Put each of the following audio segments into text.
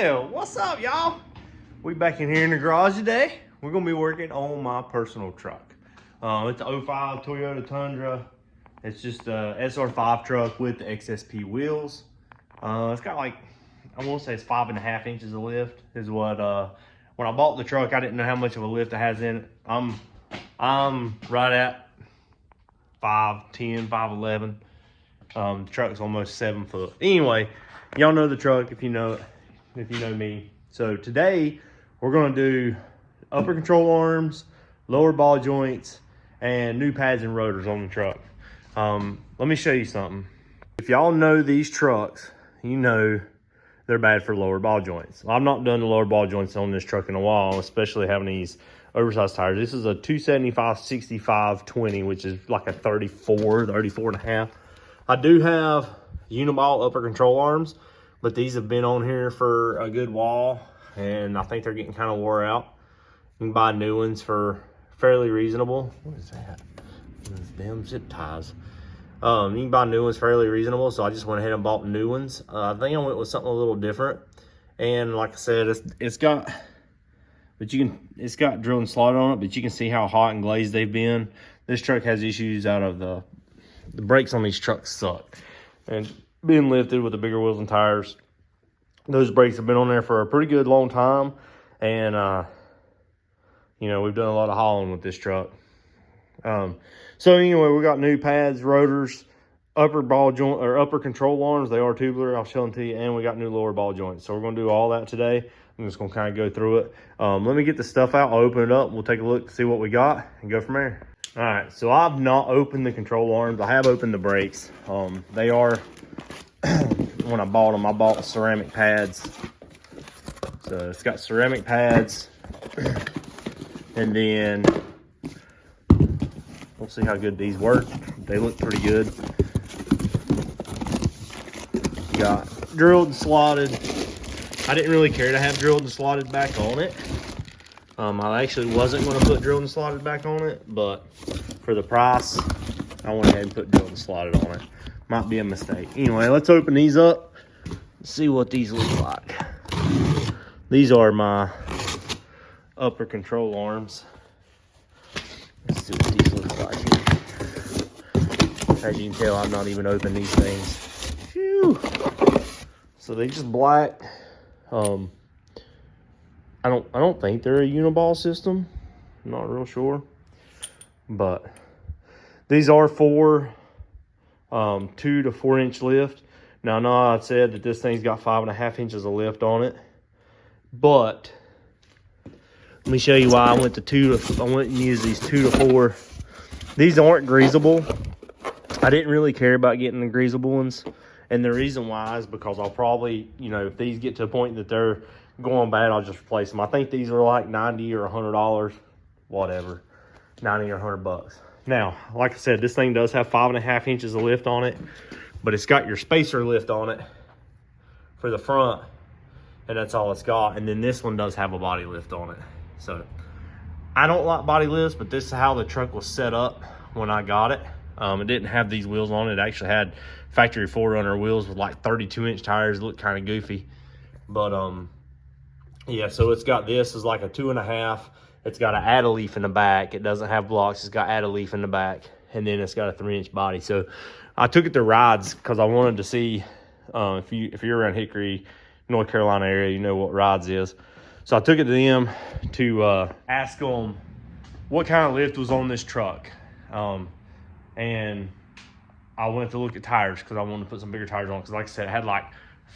Well, what's up, y'all? We back in here in the garage today. We're gonna be working on my personal truck. It's an 05 Toyota Tundra. It's just a SR5 truck with the XSP wheels. It's got like, I want to say it's 5.5 inches of lift is what, when I bought the truck, I didn't know how much of a lift it has in it. I'm right at 5'10", 5'11". The truck's almost 7 foot. Anyway, y'all know the truck if you know it, if you know me. So today we're gonna do upper control arms, lower ball joints, and new pads and rotors on the truck. Let me show you something. If y'all know these trucks, you know they're bad for lower ball joints. I've not done the lower ball joints on this truck in a while, especially having these oversized tires. This is a 275/65/20, which is like a 34 and a half. I do have uniball upper control arms, but these have been on here for a good while, and I think they're getting kind of wore out. You can buy new ones for fairly reasonable. What is that? Those damn zip ties. You can buy new ones fairly reasonable, so I just went ahead and bought new ones. I think I went with something a little different, and like I said, it's got drilled and slotted on it, but you can see how hot and glazed they've been. This truck has issues out of the brakes on these trucks suck, and being lifted with the bigger wheels and tires, those brakes have been on there for a pretty good long time, and you know, we've done a lot of hauling with this truck. So anyway, we got new pads, rotors, upper ball joint or upper control arms. They are tubular, I'll show them to you, and we got new lower ball joints. So we're gonna do all that today. I'm just gonna kind of go through it. Let me get the stuff out. I'll open it up. We'll take a look, see what we got, and go from there. All right, so I've not opened the control arms. I have opened the brakes. They are, when I bought ceramic pads. So it's got ceramic pads, and then we'll see how good these work. They look pretty good. Got drilled and slotted. I didn't really care to have drilled and slotted back on it. I actually wasn't going to put drilled and slotted back on it, but for the price, I went ahead and put drilled and slotted on it. Might be a mistake. Anyway, let's open these up and see what these look like. These are my upper control arms. Let's see what these look like. As you can tell, I've not even opened these things. Phew. So they're just black. I don't think they're a uniball system. I'm not real sure, but these are for 2 to 4 inch lift. Now I know I said that this thing's got 5.5 inches of lift on it, but let me show you why I went and used these 2 to 4. These aren't greasable. I didn't really care about getting the greasable ones, and the reason why is because I'll probably, you know, if these get to a point that they're going bad, I'll just replace them. I think these are like $90 or $100, whatever, 90 or 100 bucks. Now, like I said, this thing does have 5.5 inches of lift on it, but it's got your spacer lift on it for the front, and that's all it's got. And then this one does have a body lift on it. So I don't like body lifts, but this is how the truck was set up when I got it. It didn't have these wheels on it. It actually had factory 4Runner wheels with like 32-inch tires. It looked kind of goofy, but yeah, so it's got this is like a 2.5. It's got an add a leaf in the back. It doesn't have blocks. It's got add a leaf in the back, and then it's got a 3-inch body. So I took it to rides because I wanted to see if you're around Hickory, North Carolina area, you know what rides is. So I took it to them to ask them what kind of lift was on this truck, and I went to look at tires because I wanted to put some bigger tires on. Because like I said, it had like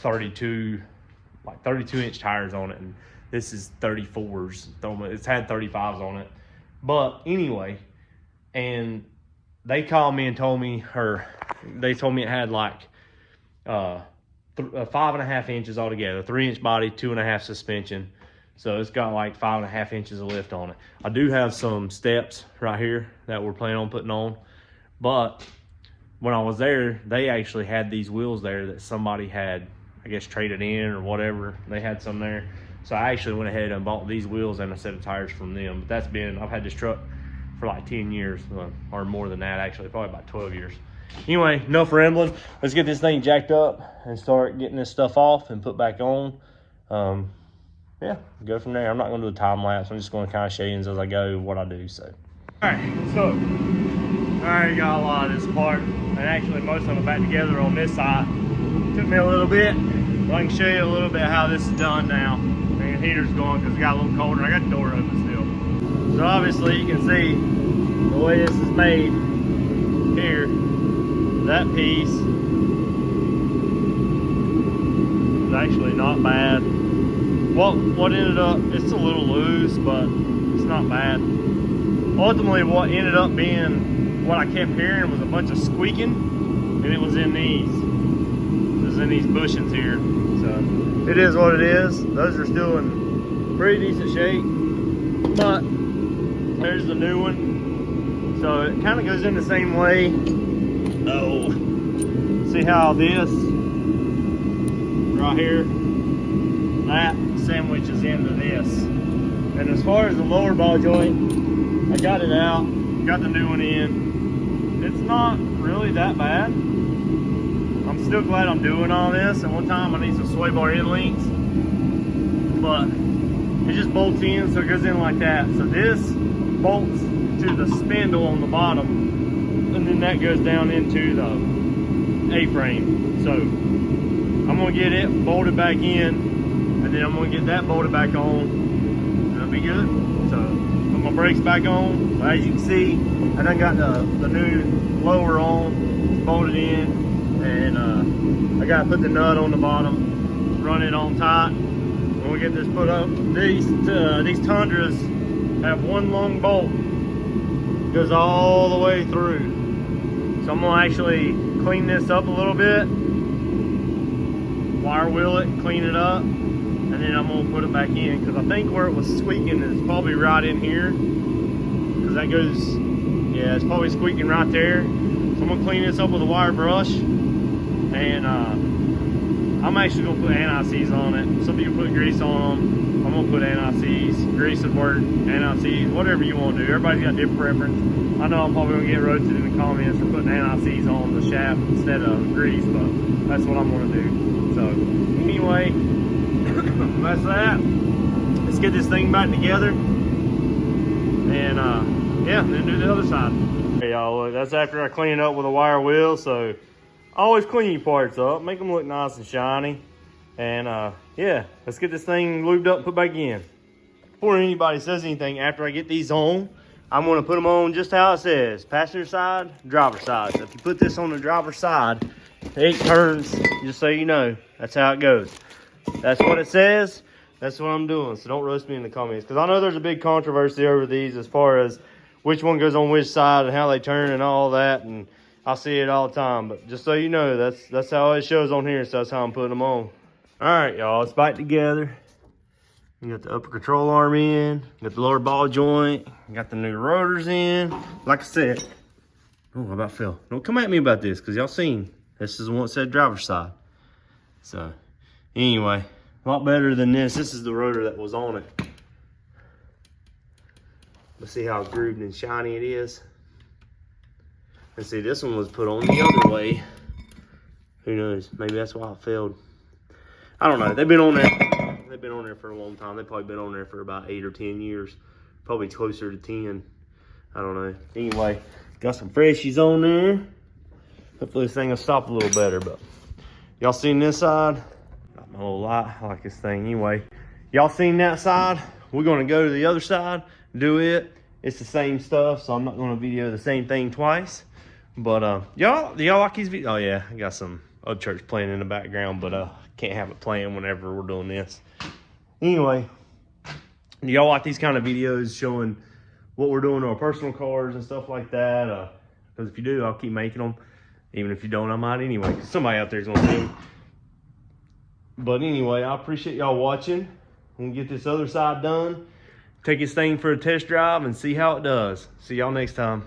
32-inch tires on it, and this is 34s. It's had 35s on it. But anyway, and they called me and told me, they told me it had like 5.5 inches altogether, 3-inch body, 2.5 suspension. So it's got like 5.5 inches of lift on it. I do have some steps right here that we're planning on putting on, but when I was there, they actually had these wheels there that somebody had, I guess, traded in or whatever. They had some there. So I actually went ahead and bought these wheels and a set of tires from them. But I've had this truck for like 10 years, or more than that actually, probably about 12 years. Anyway, enough rambling. Let's get this thing jacked up and start getting this stuff off and put back on. Yeah, go from there. I'm not gonna do a time lapse. I'm just gonna kind of show you as I go what I do. So, all right, so I already got a lot of this apart, and actually most of them back together on this side. Took me a little bit, but I can show you a little bit how this is done now. And the heater's going because it got a little colder. I got the door open still. So obviously you can see the way this is made here. That piece is actually not bad. What ended up, it's a little loose, but it's not bad. Ultimately, what ended up being, what I kept hearing was a bunch of squeaking, and it was in these. It was in these bushings here. So it is what it is. Those are still in pretty decent shape, but there's the new one. So it kind of goes in the same way. Oh, see how this right here, that sandwiches into this. And as far as the lower ball joint, I got it out, got the new one in. It's not really that bad. I'm still glad I'm doing all this. At one time I need some sway bar end links, but it just bolts in, so it goes in like that. So this bolts to the spindle on the bottom, and then that goes down into the A-frame. So I'm gonna get it bolted back in, and then I'm gonna get that bolted back on, and it'll be good. So put my brakes back on. As you can see, I done got the new lower on, it's bolted in, and I gotta put the nut on the bottom, run it on tight. When we get this put up, these Tundras have one long bolt, goes all the way through. So I'm gonna actually clean this up a little bit, wire wheel it, clean it up, and then I'm gonna put it back in, because I think where it was squeaking is probably right in here, because that goes, yeah, it's probably squeaking right there. So I'm gonna clean this up with a wire brush, and I'm actually gonna put anti-seize on it. Some people put grease on them. I'm gonna put anti-seize. Grease would work, anti-seize, whatever you want to do. Everybody's got different preference. I know I'm probably gonna get roasted in the comments for putting anti-seize on the shaft instead of grease, but that's what I'm gonna do. So anyway, that's that. Let's get this thing back together, and yeah, then do the other side. Hey y'all, look, that's after I clean it up with a wire wheel. So always clean your parts up, make them look nice and shiny, and yeah, let's get this thing lubed up and put back in. Before anybody says anything, after I get these on, I'm going to put them on just how it says, passenger side, driver side. So if you put this on the driver's side, 8 turns, just so you know, that's how it goes. That's what it says, that's what I'm doing. So don't roast me in the comments, because I know there's a big controversy over these as far as which one goes on which side and how they turn and all that, and I see it all the time. But just so you know, that's how it shows on here, so that's how I'm putting them on. All right, y'all, it's back together. You got the upper control arm in, got the lower ball joint, got the new rotors in. Like I said, oh, I about fell. Don't come at me about this, because y'all seen, this is the one that said driver's side. So anyway, a lot better than this. This is the rotor that was on it. Let's see how grooved and shiny it is. And see, this one was put on the other way. Who knows? Maybe that's why it failed. I don't know. They've been on there. They've been on there for a long time. They've probably been on there for about 8 or 10 years. Probably closer to 10. I don't know. Anyway, got some freshies on there. Hopefully this thing will stop a little better. But y'all seen this side? Got my little light. I like this thing. Anyway, y'all seen that side? We're going to go to the other side, do it. It's the same stuff, so I'm not going to video the same thing twice. But y'all like these videos? Oh yeah, I got some other church playing in the background, but can't have it playing whenever we're doing this. Anyway, do y'all like these kind of videos showing what we're doing to our personal cars and stuff like that? Because if you do, I'll keep making them. Even if you don't, I might anyway, because somebody out there is going to see them. But anyway, I appreciate y'all watching. I'm going to get this other side done, take this thing for a test drive, and see how it does. See y'all next time.